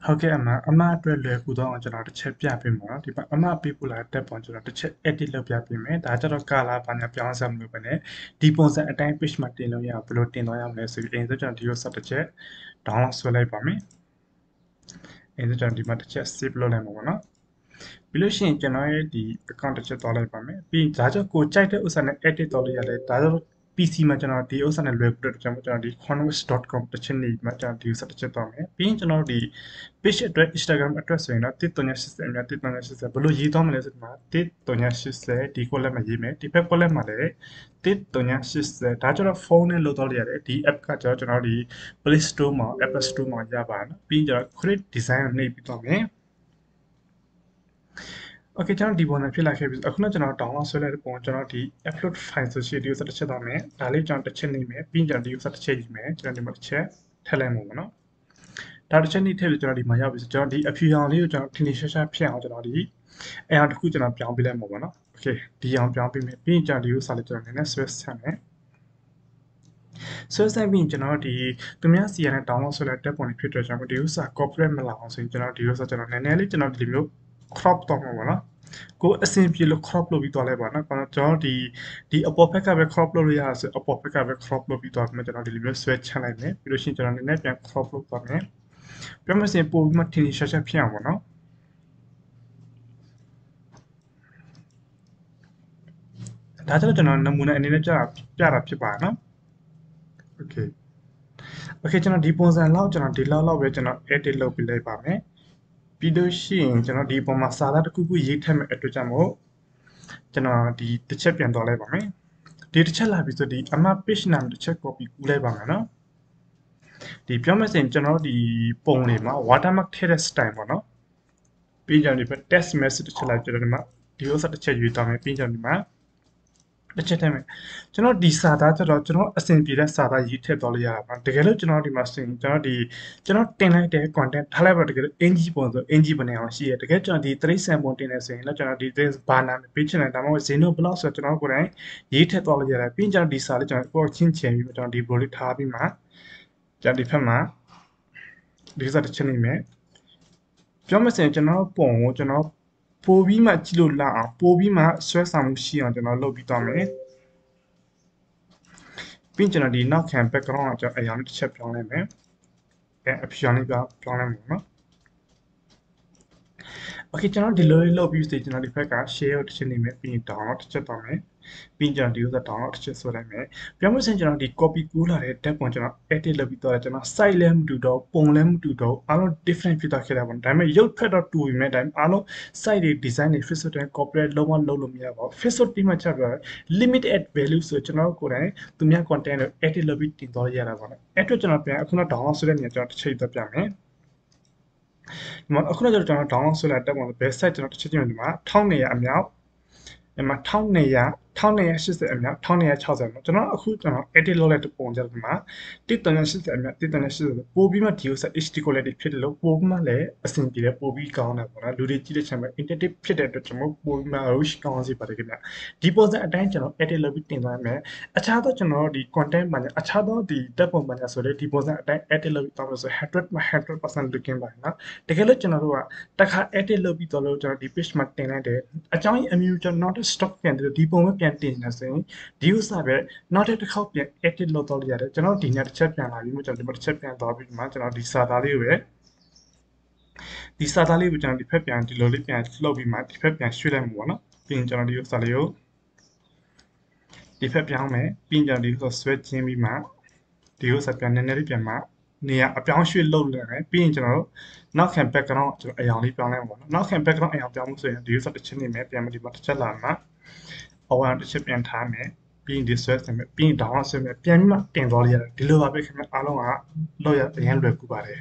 ဟုတ်ကဲ့အမအတွက်လွယ်ကူတော့ကျွန်တော်တစ်ချက်ပြပေးမှာเนาะဒီမှာအမပေးပို့လာတဲ့ပုံကျွန်တော်တစ်ချက် edit လုပ်ပြပေးမယ်ဒါကြတော့ color ဘာညာပြောင်းစမ်းမလို့ပဲねဒီပုံစံအတိုင်း page မှာတင်လို့ရအောင်ဘယ်လိုတင်သွားရမလဲဆိုပြီးအရင်ဆုံးကျွန်တော်ဒီကိုဆက်တစ်ချက် download ဆွဲလိုက်ပါမယ်အရင်ဆုံးကျွန်တော်ဒီမှာတစ်ချက် save လုပ်လိုက်မှာပေါ့เนาะပြီးလို့ရှိရင်ကျွန်တော်ရဲ့ဒီ account တစ်ချက်သွားလိုက်ပါမယ်ပြီးဒါကြောင့်ကိုကြိုက်တဲ့ဥစ္စာနဲ့ edit လုပ်လို့ရတယ်ဒါကြောင့် PC မှာကျွန်တော်ဒီဥစ္စာနဲ့လွယ်ကူတဲ့ကျွန်တော်ဒီ converse.com တစ်ချက်နေမှာကျွန်တော်ဒီဥစ္စာတစ်ချက်သွားမယ်ပြီးရင်ကျွန်တော်ဒီ page အတွက် Instagram အတွက်ဆိုရင်တော့1380အများ1380ဘယ်လိုရေးသွားမလဲဆိုတော့1380ဒီ column မှာရေးမယ်ဒီဘက် column မှာလည်း1380ဒါကျတော့ဖုန်းနဲ့လုပ်တော့ရတယ်ဒီ app ကကျတော့ကျွန်တော်ဒီ Play Store မှာ Apple Store မှာရပါနော်ပြီးရင်ကျတော့ create design ကိုနှိပ်ပြီးတော့မယ်โอเคကျွန်တော်ဒီပုံစံဖြစ်လာခဲ့ပြီအခုတော့ကျွန်တော် download ဆွဲလိုက်တဲ့ပုံကျွန်တော်ဒီ upload file ဆိုရှိဒီ user တစ်ချက်တော့မယ်ဒါလေးကျွန်တော်တစ်ချက်နေမယ်ပြီးရင်ကျွန်တော်ဒီ user တစ်ချက်ယူမယ်ကျွန်တော်ဒီမှာတစ်ချက်ထည့်လိုက်မှာပေါ့နော်ဒါတစ်ချက်နေထည့်ပြီးကျွန်တော်ဒီမှာရောက်ပြီဆိုကျွန်တော်ဒီအဖြူရောင်လေးကိုကျွန်တော် finish ဖြစ်အောင်ကျွန်တော်ဒီအဲအောင်တစ်ခုကျွန်တော်ပြောင်းပေးလိုက်မှာပေါ့နော်โอเคဒီအောင်ပြောင်းပေးမယ်ပြီးရင်ကျွန်တော်ဒီ user လေးကျွန်တော်နည်းနည်း switch ဆက်မယ်ဆွဲဆိုင်ပြီးကျွန်တော်ဒီသူများစီရတဲ့ download ဆွဲလိုက်တဲ့ပုံလေးဖြစ်တဲ့ကြောင့်ဒီ user corporate မလာအောင်ဆိုရင်ကျွန်တော်ဒီ user ကျွန်တော်နည်းနည်းလေးကျွန်တော်ဒီလိုမျိုး crop တော့မှာပေါ့နော်ကိုအဆင်ပြေလို့ crop လုပ်ပြီးသွားလိုက်ပါနော်ကျွန်တော်ဒီအပေါ်ဘက်ကပဲ crop လုပ်လို့ရတာဆိုအပေါ်ဘက်ကပဲ crop လုပ်ပြီးသွားပြီးကျွန်တော်ဒီလိုမျိုး switch ချလိုက်မယ်ပြီးလို့ရှိရင်ကျွန်တော်နည်းနည်းပြန် crop လုပ်သွားမယ်ပြောမစင်ပို့ပြီးမှထင်ရှားရှားဖြစ်အောင်ပေါ့နော်ဒါကြတော့ကျွန်တော်နမူနာအနေနဲ့ပြတာဖြစ်ပါနော်โอเคကျွန်တော်ဒီပုံစံလောက်ကျွန်တော်ဒီလောက်ပဲကျွန်တော် edit လုပ်ပြီးလိုက်ပါမယ်ပြီးလို့ရှိရင်ကျွန်တော်ဒီပုံမှာစာသားတစ်ခုခုရေးထည့်မဲ့အတွက်ကြောင့်မို့ကျွန်တော်ဒီတစ်ချက်ပြန်သွားလိုက်ပါမယ်ဒီတစ်ချက်လာပြီဆိုဒီအမ page နာမည်တစ်ချက် copy ကူးလိုက်ပါမယ်နော်ဒီပြောမယ်ဆိုရင်ကျွန်တော်ဒီပုံလေးမှာ watermark ထည့်တဲ့ style ပေါ့နော်ပြီးကြတယ် text message တစ်ချက်လိုက်ကျွန်တော်ဒီမှာဒီဥစ္စာတစ်ချက်ရွေးသွားမယ်ပြီးကြဒီမှာတစ်ချက်ထည့်မယ်ကျွန်တော်ဒီစာသားကျတော့ကျွန်တော်အဆင်ပြေတဲ့စာသားရေးထည့်သွားလို့ရတာပါတကယ်လို့ကျွန်တော်ဒီမှာဆိုရင်ကျွန်တော်တင်လိုက်တဲ့ content ထားလိုက်ပါတကယ်လို့အင်ဂျီပုံဆိုအင်ဂျီပုံနဲ့အောင်ရှိရတကယ်ကျွန်တော်ဒီ30ပုံတင်နေဆိုရင်တော့ကျွန်တော်ဒီဘာနာမည်ပေးချင်တယ်ဒါမှမဟုတ် Zeno blog ဆိုတော့ကျွန်တော်ကိုယ်တိုင်ရေးထည့်သွားလို့ရတယ်ပြီးရင်ကျွန်တော်ဒီစာလေးကျွန်တော်ပေါ်ချင်းချင်ပြီးကျွန်တော်ဒီ blog လေးထားပြီးမှကျွန်တော်ဒီဖက်မှာဒီစာတစ်ချက်နေမယ်ပြောမစင်ကျွန်တော်ပုံကိုကျွန်တော်ပို့ပြီးမှကြည့်လို့လာအောင်ပို့ပြီးမှဆွဲဆောင်မှုရှိအောင်ကျွန်တော်လုပ်ပြီးသွားမယ်ပြီးကျွန်တော်ဒီနောက်ခံ background ကကျွန်တော်အရာတစ်ချက်ပြောင်းလိုက်မယ်အဖြူရောင်လေးပြောင်းလိုက်မှာနော်โอเคကျွန်တော်ဒီလိုလေးလုပ်ပြီးဆိုကျွန်တော်ဒီဘက်က share ကိုတစ်ချက်နေမယ်ပြီးရင် download တစ်ချက်တော့မယ်ပြီးရင်ကျွန်တော်ဒီ user download တစ်ချက်ဆွဲလိုက်မယ်ပြောမှစင်ကျွန်တော်ဒီ copy ကူးလာတဲ့ tab ပုံကျွန်တော် edit လုပ်ပြီးတော့ကျွန်တော် site လည်းမတူတော့ပုံလည်းမတူတော့အားလုံး different ဖြစ်သွားခဲ့တာပေါ့ဒါပေမဲ့ရုပ်ဖက်တော့တူပြီမဲ့ဒါပေမဲ့အားလုံး site တွေ design တွေ Facebook တွေ corporate လုံးဝလုပ်လို့မရပါဘူး Facebook တိမှချက်ပြ limited value ဆိုကျွန်တော်ကိုယ်တိုင်သူများ content ကို edit လုပ်ပြီးတင်သွားရတာပေါ့နော်အဲ့အတွက်ကျွန်တော်ပြန်အခုတော့ download ဆွဲတဲ့နေရာကျွန်တော်တစ်ချိန်သက်ပြမယ်ဒီမှာအခုတော့ကျွန်တော် download ဆွဲလိုက်တက်ပုံ best site ကျွန်တော်တစ်ချက်ချင်းဒီမှာ1200အမြောက်ဒီမှာ1280အမြောက်1260ပေါ့ကျွန်တော်အခုကျွန်တော် edit လုပ်လိုက်တဲ့ပုံကြတော့ဒီမှာ1380အမြောက်1380ပို့ပြီးမှဒီဥစ္စာ HD quality ဖြစ်တယ်လို့ပို့ပြီးမှလည်းအဆင်ပြေတယ်ပို့ပြီးကောင်းတယ်ပေါ့နော်လူတွေကြည့်တဲ့ချိန်မှာ interactive ဖြစ်တဲ့အတွက်ကျွန်တော်ပို့ပြီးမှ rush ကောင်းစီပါတယ်ခင်ဗျဒီပုံစံအတိုင်းကျွန်တော် edit လုပ်ပြီးတင်သွားမယ်အခြားတော့ကျွန်တော်ဒီ content မှာအခြားတော့ဒီတက်ပုံမှာဆိုလေဒီပုံစံအတိုင်း edit လုပ်ပြီးတော့ဆို100% looking ပါနော်တကယ်လို့ကျွန်တော်တို့ကတစ်ခါ edit လုပ်ပြီးတော့လို့ကျွန်တော်ဒီ page မှာတင်လိုက်တယ်အကြောင်းအမျိုးကျွန်တော် not stock ပြန်တယ်ဒီပုံပဲပြန်တင်နေဆိုရင်ဒီ user ပဲ not တစ်ခေါက်ပြန် edit လုပ်တော့ရတယ်ကျွန်တော်ဒီညတစ်ချက်ပြန်လာပြီးမှကျွန်တော်ဒီမှာတစ်ချက်ပြန်သွားပြီးမှကျွန်တော်ဒီစာသားလေးကိုပဲဒီစာသားလေးကိုကျွန်တော်ဒီဖက်ပြန်ဒီလိုလေးပြန်လှုပ်ပြီးမှဒီဖက်ပြန်ရွှေ့လိုက်မှာပေါ့နော်ပြီးရင်ကျွန်တော်ဒီ user လေးကိုဒီဖက်ပြောင်းမယ်ပြီးရင်ကျွန်တော်ဒီ user switch ချင်းပြီးမှဒီ user ပြန်နည်းနည်းလေးပြန်မှနေရာအပြောင်းရွှေ့လုပ်လိုက်မယ်ပြီးရင်ကျွန်တော်တို့နောက်ခံ background ကျွန်တော်အရောင်လေးပြောင်းလိုက်မှာပေါ့နော်နောက်ခံ background အရောင်ပြောင်းမှုဆိုရင်ဒီ user တစ်ချက်နေမယ်ပြန်မဒီမှာတစ်ချက်လာမှာအဝါတစ်ချက်ပြန်ထားမယ်ပြီးရင်ဒီ switch ဆင်မယ်ပြီးရင် download ဆင်မယ်ပြန်ပြီးမှတင်သွားလို့ရတယ်ဒီလိုပါပဲခင်ဗျအားလုံးကလောက်ရအရင်လွယ်ကူပါတယ်